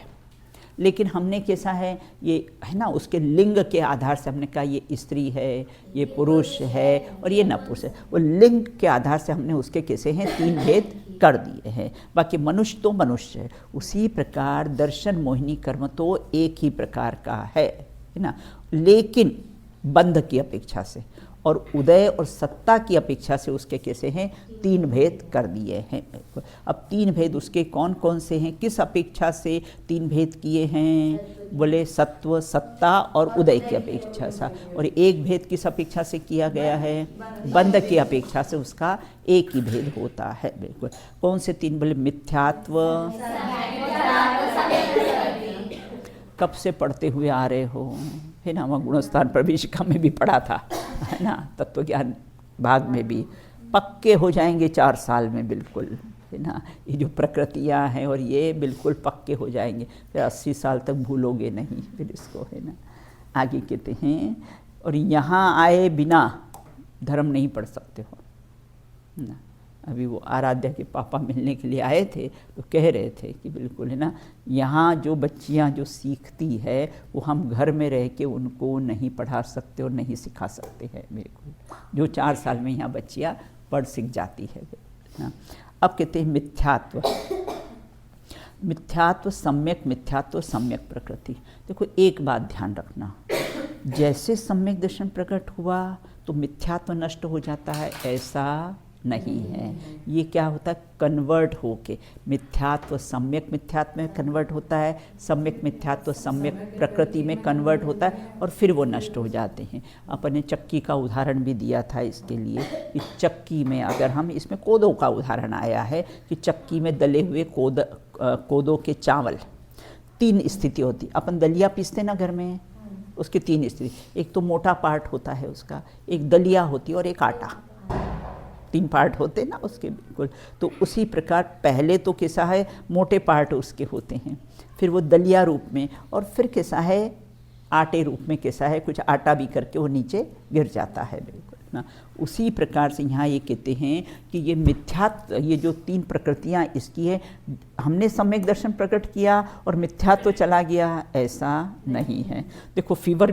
लेकिन हमने कैसा है ये है ना, उसके लिंग के आधार से हमने कहा ये स्त्री है, ये पुरुष है और ये नपुंसक है। वो लिंग के आधार से हमने उसके कैसे हैं 3 भेद कर दिए हैं। बाकी मनुष्य तो मनुष्य है। उसी प्रकार दर्शन मोहिनी कर्म तो एक ही प्रकार का है ना, लेकिन बंध की अपेक्षा से और उदय और सत्ता की अपेक्षा से उसके कैसे हैं 3 भेद कर दिए हैं। अब 3 भेद उसके कौन कौन से हैं, किस अपेक्षा से 3 भेद किए हैं, बोले सत्व, सत्ता और उदय की अपेक्षा से। और एक भेद किस अपेक्षा से किया गया है, बंध की अपेक्षा से उसका एक ही भेद होता है बिल्कुल। कौन से 3, बोले मिथ्यात्व, कब से पढ़ते हुए आ रहे हो, है ना, वहाँ गुणस्थान प्रवेशिका में भी पढ़ा था, है ना, तत्वज्ञान भाग में भी। पक्के हो जाएंगे 4 साल में बिल्कुल, है ना। ये जो प्रकृतियाँ हैं और ये बिल्कुल पक्के हो जाएंगे, फिर 80 साल तक भूलोगे नहीं फिर इसको, है ना। आगे कहते हैं और यहाँ आए बिना धर्म नहीं पढ़ सकते हो ना। अभी वो आराध्या के पापा मिलने के लिए आए थे तो कह रहे थे कि बिल्कुल, है ना, यहाँ जो बच्चियाँ जो सीखती है वो हम घर में रह के उनको नहीं पढ़ा सकते और नहीं सिखा सकते हैं बिल्कुल, जो 4 साल में यहाँ बच्चियाँ पढ़ सीख जाती है ना। अब कहते हैं मिथ्यात्व, मिथ्यात्व सम्यक, मिथ्यात्व सम्यक प्रकृति। देखो एक बात ध्यान रखना, जैसे सम्यक दर्शन प्रकट हुआ तो मिथ्यात्व नष्ट हो जाता है, ऐसा नहीं है। ये क्या होता है, कन्वर्ट होके मिथ्यात्व सम्यक मिथ्यात्व में कन्वर्ट होता है, सम्यक मिथ्यात्व सम्यक प्रकृति में कन्वर्ट होता है और फिर वो नष्ट हो जाते हैं। अपने चक्की का उदाहरण भी दिया था इसके लिए कि चक्की में अगर हम, इसमें कोदों का उदाहरण आया है कि चक्की में दले हुए कोदों के चावल 3 स्थिति होती। अपन दलिया पीसते ना घर में, उसकी 3 स्थिति, एक तो मोटा पार्ट होता है उसका, एक दलिया होती है और एक आटा, 3 पार्ट होते हैं ना उसके बिल्कुल। तो उसी प्रकार पहले तो कैसा है मोटे पार्ट उसके होते हैं, फिर वो दलिया रूप में, और फिर कैसा है आटे रूप में, कैसा है कुछ आटा भी करके वो नीचे गिर जाता है बिल्कुल ना। उसी प्रकार से यहाँ ये कहते हैं कि ये मिथ्यात्व, ये जो 3 प्रकृतियाँ इसकी है, हमने सम्यक दर्शन प्रकट किया और मिथ्यात्व चला गया, ऐसा नहीं है। देखो फीवर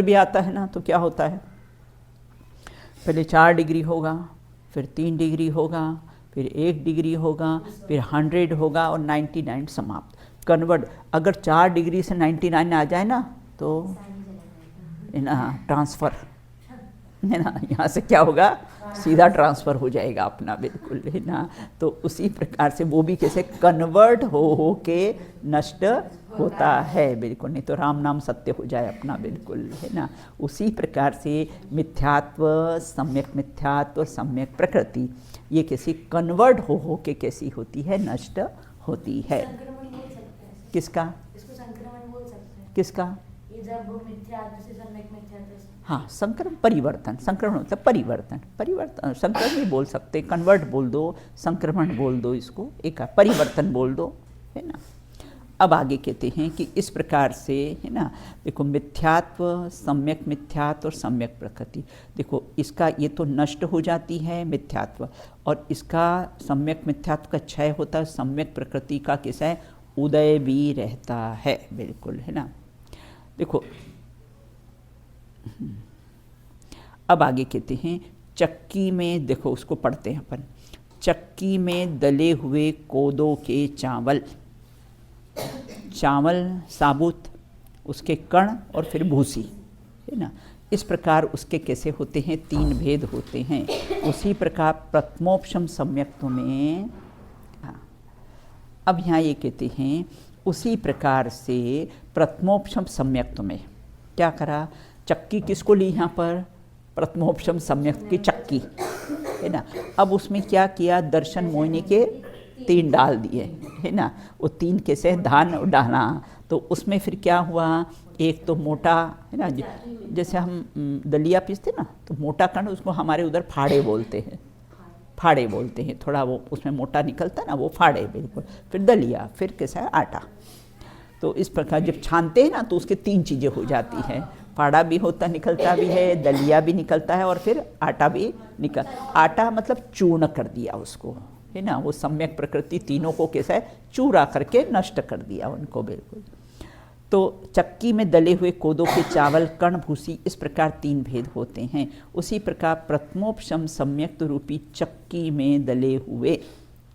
भी आता है ना, तो क्या होता है, पहले 4 डिग्री होगा, फिर 3 डिग्री होगा, फिर 1 डिग्री होगा, फिर 100 होगा और 99 समाप्त। कन्वर्ट अगर 4 डिग्री से 99 आ जाए ना तो ना ट्रांसफ़र, है ना, यहाँ से क्या होगा सीधा ट्रांसफ़र हो जाएगा अपना बिल्कुल, है ना। तो उसी प्रकार से वो भी कैसे कन्वर्ट हो के नष्ट होता है बिल्कुल, नहीं तो राम नाम सत्य हो जाए अपना बिल्कुल, है ना। उसी प्रकार से मिथ्यात्व सम्यक मिथ्यात्व और सम्यक प्रकृति ये कैसी कन्वर्ट हो के कैसी होती है, नष्ट होती है। किसका, इसको संक्रमण बोल सकते हैं। किसका, ये जब मिथ्यात्व से सम्यक मिथ्यात्व, हाँ संक्रमण, परिवर्तन, संक्रमण मतलब परिवर्तन, परिवर्तन संक्रमण भी बोल सकते, कन्वर्ट बोल दो, संक्रमण बोल दो, इसको एक परिवर्तन बोल दो, है ना। अब आगे कहते हैं कि इस प्रकार से, है ना, देखो मिथ्यात्व सम्यक मिथ्यात्व और सम्यक प्रकृति, देखो इसका ये तो नष्ट हो जाती है मिथ्यात्व, और इसका सम्यक मिथ्यात्व का क्षय होता है, सम्यक प्रकृति का कैसा है उदय भी रहता है बिल्कुल, है ना। देखो अब आगे कहते हैं चक्की में, देखो उसको पढ़ते हैं अपन, चक्की में दले हुए कोदों के चावल, चावल साबुत, उसके कण और फिर भूसी, है ना। इस प्रकार उसके कैसे होते हैं 3 भेद होते हैं। उसी प्रकार प्रथमोपशम सम्यक्त्व में, हाँ, अब यहाँ ये कहते हैं उसी प्रकार से प्रथमोपशम सम्यक्त में क्या करा, चक्की किसको ली यहाँ पर, प्रथमोपशम सम्यक्त की चक्की है ना। अब उसमें क्या किया, दर्शन मोहिनी के 3 डाल दिए है ना, वो 3 कैसे धान डाला। तो उसमें फिर क्या हुआ, एक तो मोटा है ना, जैसे हम दलिया पीसते ना, तो मोटा कण उसको हमारे उधर फाड़े बोलते हैं, फाड़े बोलते हैं, थोड़ा वो उसमें मोटा निकलता ना, वो फाड़े बिल्कुल। फिर दलिया, फिर कैसा है आटा। तो इस प्रकार जब छानते हैं ना तो उसके 3 चीज़ें हो जाती हैं, फाड़ा भी होता निकलता भी है, दलिया भी निकलता है और फिर आटा भी निकल, आटा मतलब चूर्ण कर दिया उसको है ना, वो सम्यक प्रकृति तीनों को कैसा है चूरा करके नष्ट कर दिया उनको बिल्कुल। तो चक्की में दले हुए कोदों के चावल कण भूसी, इस प्रकार 3 भेद होते हैं। उसी प्रकार प्रथमोपशम सम्यक्त रूपी चक्की में दले हुए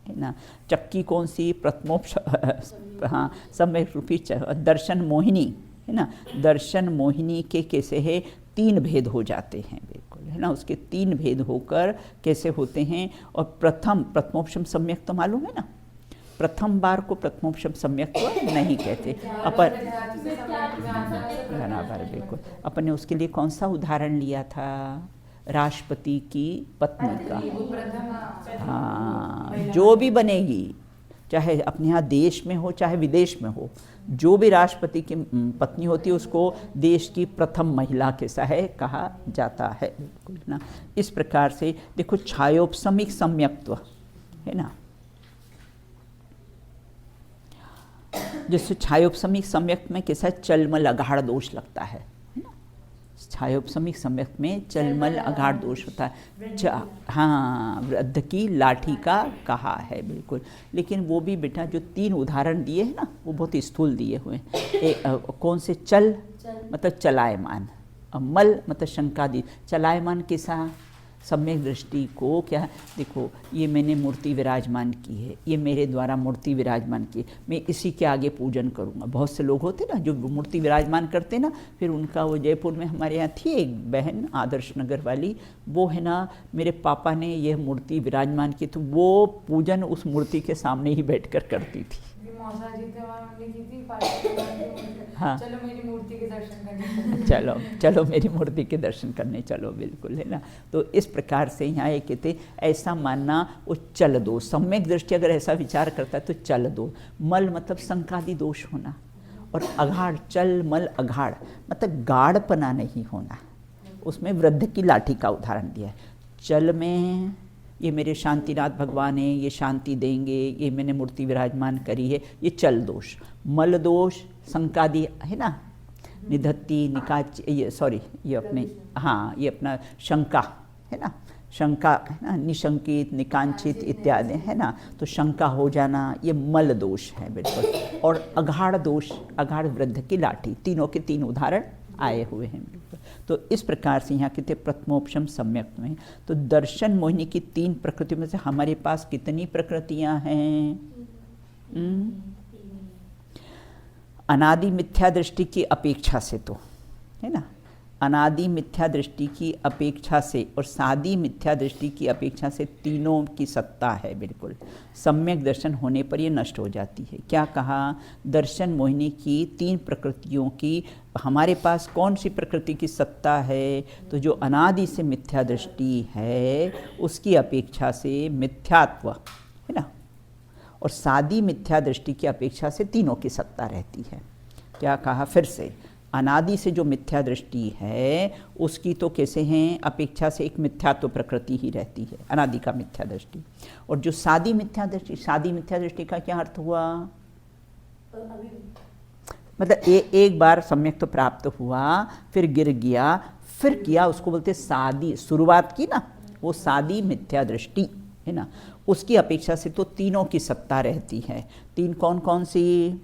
है ना, चक्की कौन सी, प्रथमोपशम, हाँ सम्यक रूपी दर्शन मोहिनी है ना, दर्शन मोहिनी के कैसे है 3 भेद हो जाते हैं बिल्कुल है ना, उसके 3 भेद होकर कैसे होते हैं। और प्रथमोपशम सम्यक तो मालूम है ना, प्रथम बार को प्रथमोपशम सम्यक तो नहीं कहते अपन, बराबर बिल्कुल। अपन ने उसके लिए कौन सा उदाहरण लिया था, राष्ट्रपति की पत्नी का, हाँ जो भी बनेगी, चाहे अपने यहाँ देश में हो चाहे विदेश में हो, जो भी राष्ट्रपति की पत्नी होती है उसको देश की प्रथम महिला कैसा है कहा जाता है बिल्कुल ना। इस प्रकार से देखो छायोपशमिक सम्यक्त्व है ना, जैसे छायोपशमिक सम्यक्त में कैसा चलमल अगाढ़ दोष लगता है ना, छायोपशमिक सम्यक्त में चलमल अगाढ़ दोष होता है, हाँ वृद्ध की लाठी का कहा है बिल्कुल। लेकिन वो भी बेटा जो 3 उदाहरण दिए हैं ना वो बहुत स्थूल दिए हुए हैं। कौन से, चल मतलब चलायमान, मल मतलब शंका दी, चलायमान कैसा, सम्यक दृष्टि को क्या, देखो ये मैंने मूर्ति विराजमान की है, ये मेरे द्वारा मूर्ति विराजमान की, मैं इसी के आगे पूजन करूँगा। बहुत से लोग होते ना जो मूर्ति विराजमान करते ना, फिर उनका वो जयपुर में हमारे यहाँ थी एक बहन आदर्श नगर वाली, वो है ना मेरे पापा ने यह मूर्ति विराजमान की, तो वो पूजन उस मूर्ति के सामने ही बैठकर करती थी। हाँ चलो मेरी मूर्ति के दर्शन करने चलो मेरी मूर्ति के दर्शन करने चलो बिल्कुल है ना। तो इस प्रकार से यहाँ ये कहते ऐसा मानना, वो चल दो, सम्यक दृष्टि अगर ऐसा विचार करता है तो चल दो। मल मतलब संकादि दोष होना, और अगाढ़, चल मल अगाढ़ मतलब गाढ़पना नहीं होना, उसमें वृद्ध की लाठी का उदाहरण दिया है। चल में ये मेरे शांतिनाथ भगवान है, ये शांति देंगे, ये मैंने मूर्ति विराजमान करी है, ये चल दोष। मल दोष संकादि है ना, निधत्ति निकाच, ये सॉरी ये अपने, हाँ ये अपना शंका है ना, शंका है ना, निशंकित निकांचित इत्यादि है ना, तो शंका हो जाना ये मल दोष है बिल्कुल। और अगाढ़ दोष, अगाढ़ वृद्ध की लाठी, तीनों के 3 उदाहरण आए हुए हैं बिल्कुल। तो इस प्रकार से यहाँ कहते प्रथमोपशम सम्यक में, तो दर्शन मोहिनी की 3 प्रकृतियों में से हमारे पास कितनी प्रकृतियाँ हैं, अनादि मिथ्या दृष्टि की अपेक्षा से तो है ना, अनादि मिथ्या दृष्टि की अपेक्षा से और सादी मिथ्या दृष्टि की अपेक्षा से तीनों की सत्ता है बिल्कुल। सम्यक दर्शन होने पर ये नष्ट हो जाती है। क्या कहा, दर्शन मोहिनी की 3 प्रकृतियों की हमारे पास कौन सी प्रकृति की सत्ता है, तो जो अनादि से मिथ्या दृष्टि है उसकी अपेक्षा से मिथ्यात्व है ना, और सादी मिथ्या दृष्टि की अपेक्षा से तीनों की सत्ता रहती है। क्या कहा फिर से, अनादि से जो मिथ्या दृष्टि है उसकी तो कैसे हैं, अपेक्षा से एक मिथ्यात्व प्रकृति ही रहती है, अनादि का मिथ्या दृष्टि। और जो सादी मिथ्या दृष्टि, सादी मिथ्या दृष्टि का क्या अर्थ हुआ, मतलब एक बार सम्यक तो प्राप्त हुआ फिर गिर गया फिर किया, उसको बोलते सादी, शुरुआत की ना वो सादी मिथ्या दृष्टि है ना, उसकी अपेक्षा से तो तीनों की सत्ता रहती है। 3 कौन कौन सी,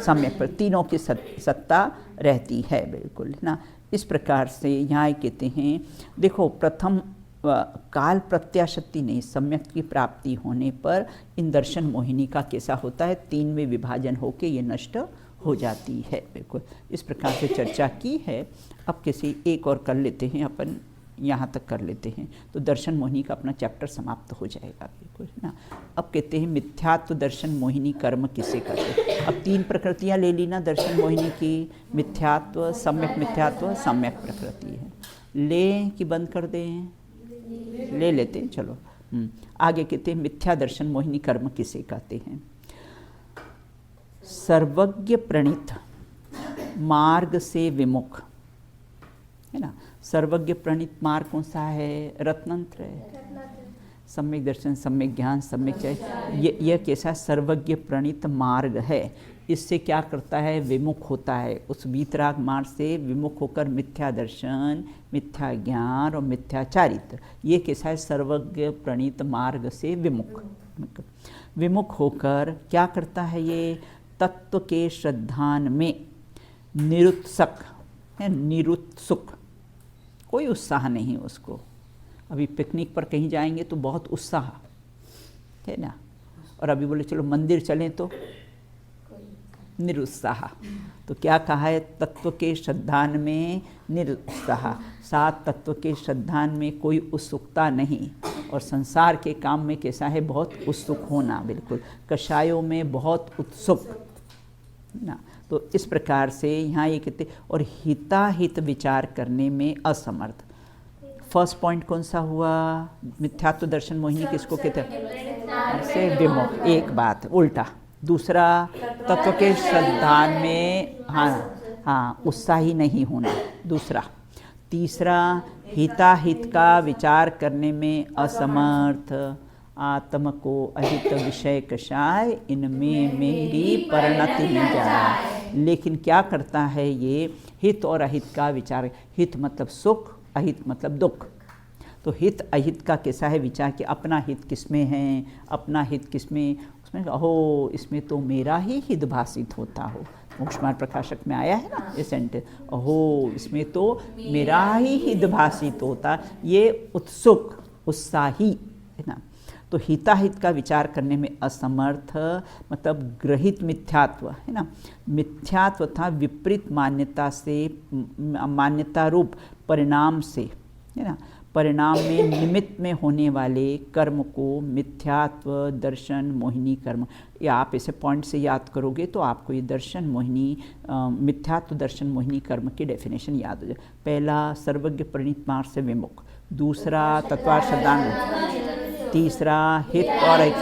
सम्यक पर तीनों की सत्ता रहती है बिल्कुल है ना। इस प्रकार से यहाँ कहते हैं देखो, प्रथम काल प्रत्याशक्ति नहीं, सम्यक की प्राप्ति होने पर इन दर्शन मोहिनी का कैसा होता है, 3 में विभाजन होके ये नष्ट हो जाती है बिल्कुल। इस प्रकार से चर्चा की है। अब किसी एक और कर लेते हैं अपन यहाँ तक कर लेते हैं तो दर्शन मोहिनी का अपना चैप्टर समाप्त हो जाएगा बिल्कुल, है ना। अब कहते हैं मिथ्यात्व दर्शन मोहिनी कर्म किसे कहते हैं। अब 3 प्रकृतियाँ ले ली ना दर्शन मोहिनी की, मिथ्यात्व, सम्यक प्रकृति है। ले कि बंद कर दें? ले लेते हैं, चलो। आगे कहते हैं मिथ्या दर्शन मोहिनी कर्म किसे कहते हैं। सर्वज्ञ प्रणीत मार्ग से विमुख, है ना। सर्वज्ञ प्रणीत मार्ग कौन सा है? रत्नंत्र है। सम्यक दर्शन, सम्यक ज्ञान, सम्यक चाहिए, ये कैसा सर्वज्ञ प्रणीत मार्ग है। इससे क्या करता है? विमुख होता है। उस वीतराग मार्ग से विमुख होकर मिथ्या दर्शन, मिथ्या ज्ञान और मिथ्या चारित्र, ये कैसा है? सर्वज्ञ प्रणीत मार्ग से विमुख होकर क्या करता है? ये तत्व के श्रद्धान में निरुत्सुक है, निरुत्सुक, कोई उत्साह नहीं उसको। अभी पिकनिक पर कहीं जाएंगे तो बहुत उत्साह है ना, और अभी बोले चलो मंदिर चलें तो निरुत्साह। तो क्या कहा है? तत्व के श्रद्धान में निरुत्साह, 7 तत्व के श्रद्धान में कोई उत्सुकता नहीं, और संसार के काम में कैसा है? बहुत उत्सुक होना, बिल्कुल कषायों में बहुत उत्सुक ना। तो इस प्रकार से यहाँ ये कहते, और हिताहित विचार करने में असमर्थ। फर्स्ट पॉइंट कौन सा हुआ? मिथ्यात्व दर्शन मोहिनी किसको कहते हैं? से विमुख, एक बात उल्टा। दूसरा, तत्व के श्रद्धान में हाँ उत्साही नहीं होना, दूसरा। तीसरा, हिताहित का विचार करने में असमर्थ। आत्म को अहित विषय कषाय, इनमें मेरी परिणति न जाए। लेकिन क्या करता है ये? हित और अहित का विचार। हित मतलब सुख, अहित मतलब दुख। तो हित अहित का कैसा है विचार कि अपना हित किसमें है, अपना हित किसमें, उसमें हो इसमें तो मेरा ही हित भाषित होता हो। मोक्षमार्ग प्रकाशक में आया है ना ये सेंटेंस, हो इसमें तो मेरा ही हित भाषित होता, ये उत्सुक उत्साही है ना। तो हिताहित का विचार करने में असमर्थ, मतलब ग्रहित मिथ्यात्व है ना। मिथ्यात्व था विपरीत मान्यता से, मान्यता रूप परिणाम से, है ना। परिणाम में निमित्त में होने वाले कर्म को मिथ्यात्व दर्शन मोहिनी कर्म, या आप ऐसे पॉइंट से याद करोगे तो आपको ये दर्शन मोहिनी मिथ्यात्व दर्शन मोहिनी कर्म की डेफिनेशन याद हो जाए। पहला, सर्वज्ञ प्रणीत मार्ग से विमुख। दूसरा, तत्वार्थ श्रद्धांग। तीसरा, हित और अहित।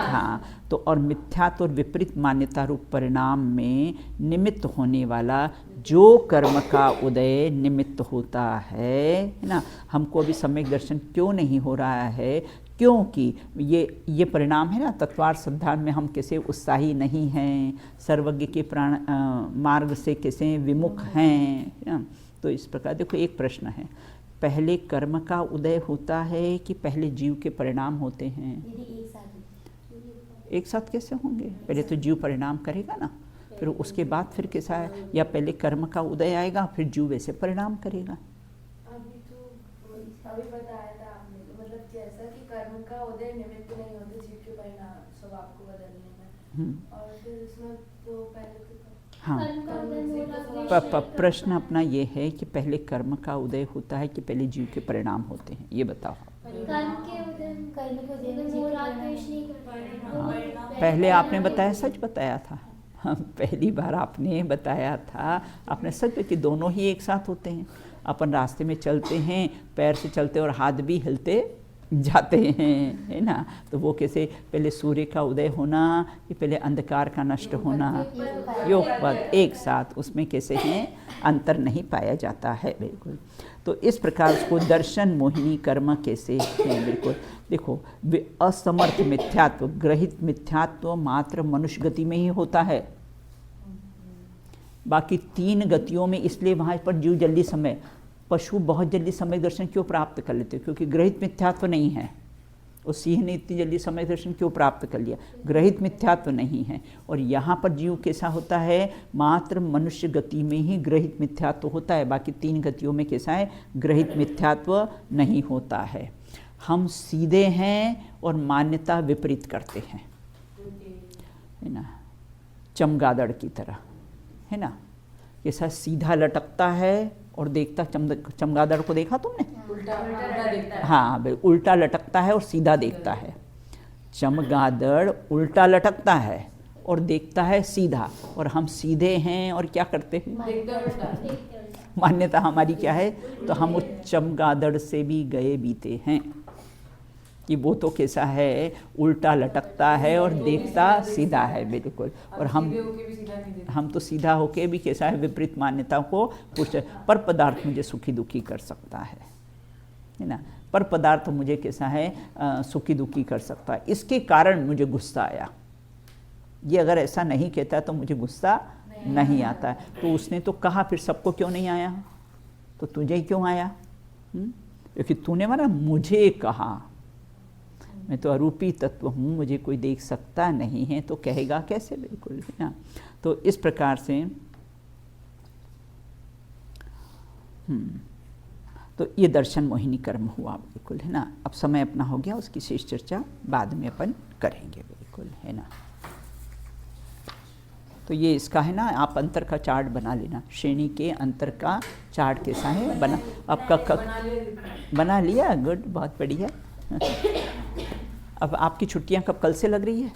हाँ, तो और मिथ्यात्व और विपरीत मान्यता रूप परिणाम में निमित्त होने वाला जो कर्म का उदय निमित्त होता है ना। हमको अभी सम्यक दर्शन क्यों नहीं हो रहा है? क्योंकि ये परिणाम है ना, तत्वार्थ श्रद्धा में हम कैसे उत्साही नहीं हैं, सर्वज्ञ के प्राण मार्ग से कैसे विमुख हैं ना। तो इस प्रकार देखो, एक प्रश्न है, पहले कर्म का उदय होता है कि पहले जीव के परिणाम होते हैं? एक साथ कैसे होंगे? पहले तो जीव परिणाम करेगा ना, फिर उसके बाद फिर कैसा है, या पहले कर्म का उदय आएगा फिर जीव वैसे परिणाम करेगा। अभी बताया था आपने, तो मतलब जैसा कि कर्म का उदय निमित्त नहीं होते जीव के परिणाम स्वभाव को बदलने में, और फिर इसमें तो पहले हाँ, प्रश्न अपना ये है कि पहले कर्म का उदय होता है कि पहले जीव के परिणाम होते हैं, ये बताओ। पहले आपने बताया, सच बताया था। पहली बार आपने बताया था, आपने सच कि दोनों ही एक साथ होते हैं। अपन रास्ते में चलते हैं, पैर से चलते और हाथ भी हिलते जाते हैं, है ना। तो वो कैसे, पहले सूर्य का उदय होना कि पहले अंधकार का नष्ट होना, योगपद एक साथ, उसमें कैसे हैं अंतर नहीं पाया जाता है, बिल्कुल। तो इस प्रकार उसको दर्शन मोहिनी कर्म कैसे हैं, बिल्कुल। देखो, असमर्थ मिथ्यात्व, ग्रहित मिथ्यात्व मात्र मनुष्य गति में ही होता है, बाकी 3 गतियों में, इसलिए वहाँ पर जीव जल्दी समय, पशु बहुत जल्दी समय दर्शन क्यों प्राप्त कर लेते हैं? क्योंकि ग्रहित मिथ्यात्व नहीं है। उस सिंह ने इतनी जल्दी समय दर्शन क्यों प्राप्त कर लिया? ग्रहित मिथ्यात्व नहीं है। और यहाँ पर जीव कैसा होता है? मात्र मनुष्य गति में ही ग्रहित मिथ्यात्व होता है, बाकी 3 गतियों में कैसा है? ग्रहित मिथ्यात्व नहीं होता है। हम सीधे हैं और मान्यता विपरीत करते हैं, है ना, चमगादड़ की तरह, है ना। कैसा सीधा लटकता है और देखता चमगादड़ को देखा तुमने? उल्टा देखता है। हाँ बिल्कुल, उल्टा लटकता है और सीधा देखता है। चमगादड़ उल्टा लटकता है और देखता है सीधा, और हम सीधे हैं और क्या करते हैं? मान्यता हमारी क्या है? तो हम उस चमगादड़ से भी गए बीते हैं कि वो तो कैसा है, उल्टा लटकता है और देखता सीधा है बिल्कुल, और हम तो सीधा होके भी कैसा है, विपरीत मान्यताओं को पुष्ट। पर पदार्थ मुझे सुखी दुखी कर सकता है ना, पर पदार्थ मुझे कैसा है, सुखी दुखी कर सकता है। इसके कारण मुझे गुस्सा आया। ये अगर ऐसा नहीं कहता तो मुझे गुस्सा नहीं आता है। तो उसने तो कहा, फिर सबको क्यों नहीं आया? तो तुझे क्यों आया? क्योंकि तूने माना मुझे कहा, मैं तो अरूपी तत्व हूँ, मुझे कोई देख सकता नहीं है, तो कहेगा कैसे? बिल्कुल है ना। तो इस प्रकार से तो ये दर्शन मोहिनी कर्म हुआ बिल्कुल है ना। अब समय अपना हो गया, उसकी शेष चर्चा बाद में अपन करेंगे बिल्कुल है ना। तो ये इसका है ना, आप अंतर का चार्ट बना लेना, श्रेणी के अंतर का चार्ट कैसा है बना, आपका बना लिया? गुड, बहुत बढ़िया। अब आपकी छुट्टियां कब, कल से लग रही है?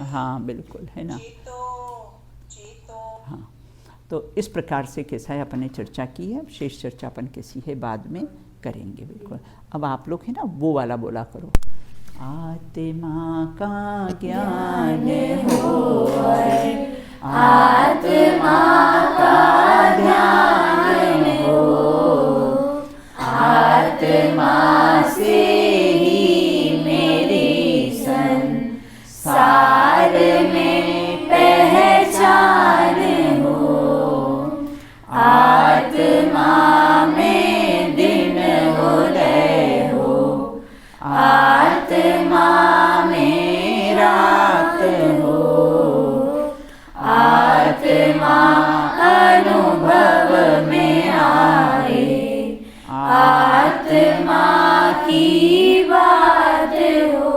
हाँ बिल्कुल है ना। हाँ, तो इस प्रकार से कैसा है अपन ने चर्चा की है। अब शेष चर्चा अपन कैसी है बाद में करेंगे बिल्कुल। अब आप लोग है ना वो वाला बोला करो, आत्मा का ज्ञान हो, आत्मा का ध्यान हो, आत्मा से ही मेरी संसार में पहचान हो, आत्मा में दिन उदय हो, आत्मा में रात हो, आत्मा अनुभव में आए, आत्मा की बात हो,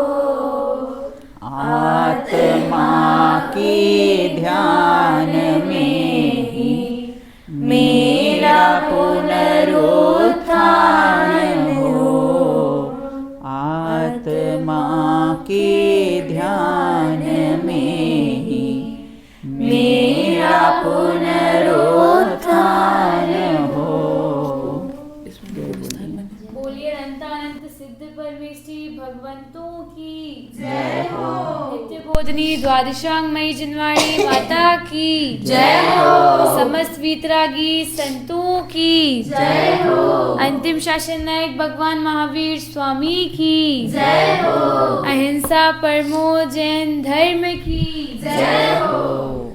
आत्मा के ध्यान में ही मेरा पुनरुत्थान हो, आत्मा के ध्यान में ही मेरा पुनरुत्थान हो। बोलिए अनंतानंत सिद्ध परमेष्टि भगवंतों की जय हो। नित्य बोधनी द्वादशांगमयी जिनवाणी माता की जय हो। समस्त वीतरागी संतों की जय हो। अंतिम शासन नायक भगवान महावीर स्वामी की जय हो। अहिंसा परमो जैन धर्म की जय हो।